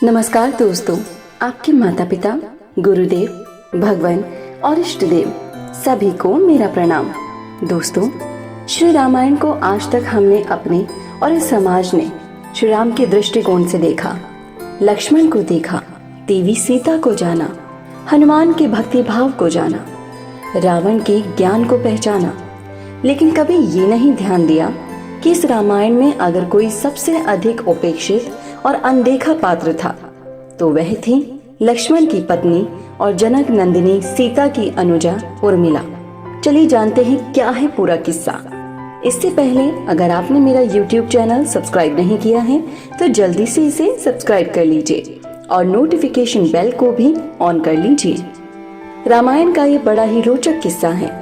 नमस्कार दोस्तों, आपके माता पिता, गुरुदेव, भगवान और इष्ट देव सभी को मेरा प्रणाम। दोस्तों, श्री रामायण को आज तक हमने अपने और इस समाज ने श्री राम के दृष्टिकोण से देखा, लक्ष्मण को देखा, देवी सीता को जाना, हनुमान के भक्ति भाव को जाना, रावण के ज्ञान को पहचाना, लेकिन कभी ये नहीं ध्यान दिया कि इस रामायण में अगर कोई सबसे अधिक उपेक्षित और अनदेखा पात्र था तो वह थी लक्ष्मण की पत्नी और जनक नंदिनी सीता की अनुजा उर्मिला। चलिए जानते हैं क्या है पूरा किस्सा। इससे पहले अगर आपने मेरा YouTube चैनल सब्सक्राइब नहीं किया है तो जल्दी से इसे सब्सक्राइब कर लीजिए और नोटिफिकेशन बेल को भी ऑन कर लीजिए। रामायण का ये बड़ा ही रोचक किस्सा है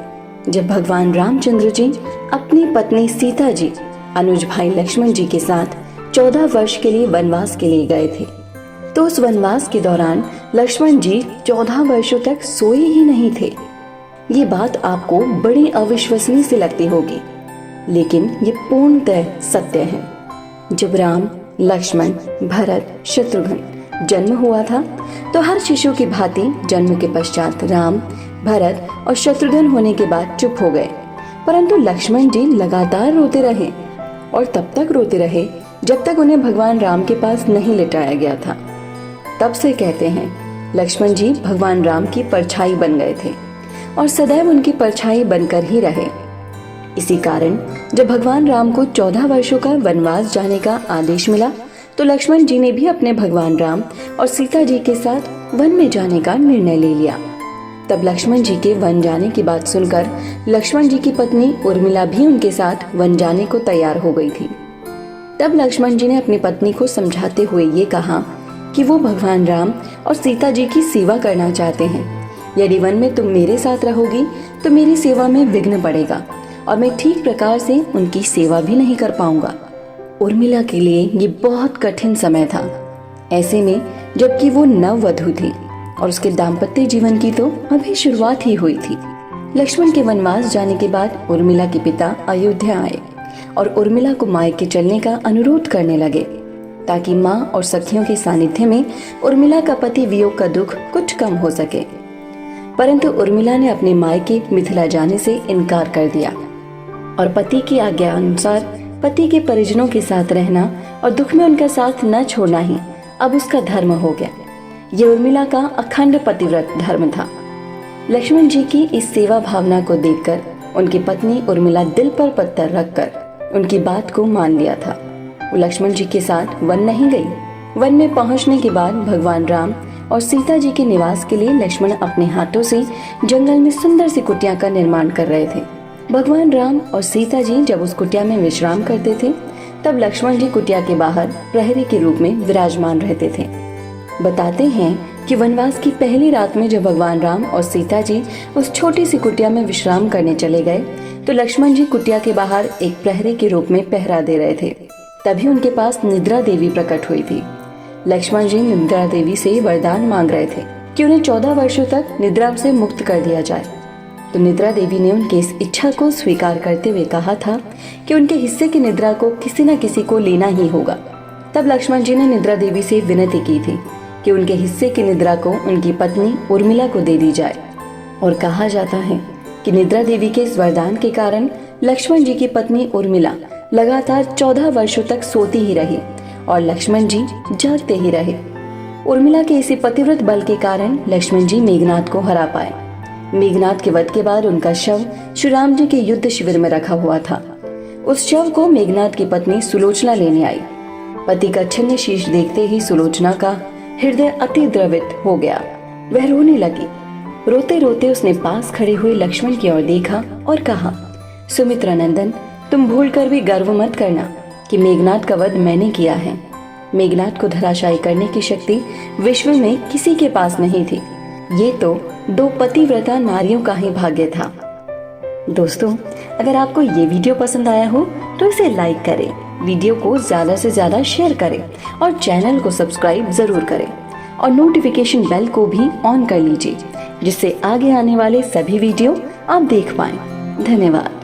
जब भगवान रामचंद्र जी अपनी पत्नी सीता जी, अनुज भाई लक्ष्मण जी के साथ 14 वर्ष के लिए वनवास के लिए गए थे। तो उस वनवास के दौरान लक्ष्मण जी 14 वर्षों तक सोए ही नहीं थे। ये बात आपको बड़ी अविश्वसनीय सी लगती होगी, लेकिन ये पूर्णतः सत्य है। जब राम, लक्ष्मण, भरत, शत्रुघ्न जन्म हुआ था तो हर शिशु की भांति जन्म के पश्चात राम, भरत और शत्रुघ्न होने के बाद चुप हो गए, परंतु लक्ष्मण जी लगातार रोते रहे और तब तक रोते रहे जब तक उन्हें भगवान राम के पास नहीं लिटाया गया था। तब से कहते हैं लक्ष्मण जी भगवान राम की परछाई बन गए थे और सदैव उनकी परछाई बनकर ही रहे। इसी कारण जब भगवान राम को 14 वर्षों का वनवास जाने का आदेश मिला तो लक्ष्मण जी ने भी अपने भगवान राम और सीता जी के साथ वन में जाने का निर्णय ले लिया। तब लक्ष्मण जी के वन जाने की बात सुनकर लक्ष्मण जी की पत्नी उर्मिला भी उनके साथ वन जाने को तैयार हो गई थी। तब लक्ष्मण जी ने अपनी पत्नी को समझाते हुए ये कहा कि वो भगवान राम और सीता जी की सेवा करना चाहते हैं। यदि वन में तुम मेरे साथ रहोगी तो मेरी सेवा में विघ्न पड़ेगा और मैं ठीक प्रकार से उनकी सेवा भी नहीं कर पाऊंगा। उर्मिला के लिए ये बहुत कठिन समय था, ऐसे में जबकि वो नववधू थी और उसके दाम्पत्य जीवन की तो अभी शुरुआत ही हुई थी। लक्ष्मण के वनवास जाने के बाद उर्मिला के पिता अयोध्या आए और उर्मिला को मायके चलने का अनुरोध करने लगे ताकि माँ और सखियों के सानिध्य में उर्मिला का पति वियोग का दुख कुछ कम हो सके। परंतु उर्मिला ने अपने मायके मिथिला जाने से इनकार कर दिया और पति की आज्ञा अनुसार पति के परिजनों के साथ रहना और दुख में उनका साथ न छोड़ना ही अब उसका धर्म हो गया। ये उर्मिला का अखंड पतिव्रत धर्म था। लक्ष्मण जी की इस सेवा भावना को देखकर उनकी पत्नी उर्मिला दिल पर पत्थर रखकर उनकी बात को मान लिया था। वो लक्ष्मण जी के साथ वन नहीं गई। वन में पहुंचने के बाद भगवान राम और सीता जी के निवास के लिए लक्ष्मण अपने हाथों से जंगल में सुंदर सी कुटिया का निर्माण कर रहे थे। भगवान राम और सीता जी जब उस कुटिया में विश्राम करते थे तब लक्ष्मण जी कुटिया के बाहर प्रहरी के रूप में विराजमान रहते थे। बताते हैं कि वनवास की पहली रात में जब भगवान राम और सीता जी उस छोटी सी कुटिया में विश्राम करने चले गए तो लक्ष्मण जी कुटिया के बाहर एक प्रहरी के रूप में पहरा दे रहे थे। तभी उनके पास निद्रा देवी प्रकट हुई थी। लक्ष्मण जी निद्रा देवी से वरदान मांग रहे थे कि उन्हें 14 वर्षों तक निद्रा से मुक्त कर दिया जाए। तो निद्रा देवी ने उनकी इस इच्छा को स्वीकार करते हुए कहा था कि उनके हिस्से की निद्रा को किसी न किसी को लेना ही होगा। तब लक्ष्मण जी ने निद्रा देवी से विनती की थी कि उनके हिस्से की निद्रा को उनकी पत्नी उर्मिला को दे दी जाए। और कहा जाता है कि निद्रा देवी के इस वरदान के कारण लक्ष्मण जी की पत्नी उर्मिला लगातार 14 वर्षों तक सोती ही रही और लक्ष्मण जी जागते ही रहे। उर्मिला के इसी पतिव्रत बल के कारण लक्ष्मण जी मेघनाद को हरा पाए। मेघनाद के वध के बाद उनका शव श्री राम जी के युद्ध शिविर में रखा हुआ था। उस शव को मेघनाद की पत्नी सुलोचना लेने आई। पति का छिन्न शीश देखते ही सुलोचना का हृदय अति द्रवित हो गया। वह रोने लगी। रोते रोते उसने पास खड़े हुए लक्ष्मण की ओर देखा और कहा, सुमित्रा नंदन, तुम भूल कर भी गर्व मत करना कि मेघनाद का वध मैंने किया है। मेघनाद को धराशायी करने की शक्ति विश्व में किसी के पास नहीं थी। ये तो 2 पतिव्रता नारियों का ही भाग्य था। दोस्तों, अगर आपको ये वीडियो पसंद आया हो तो इसे लाइक करें, वीडियो को ज्यादा से ज्यादा शेयर करें और चैनल को सब्सक्राइब जरूर करें और नोटिफिकेशन बेल को भी ऑन कर लीजिए जिससे आगे आने वाले सभी वीडियो आप देख पाएं। धन्यवाद।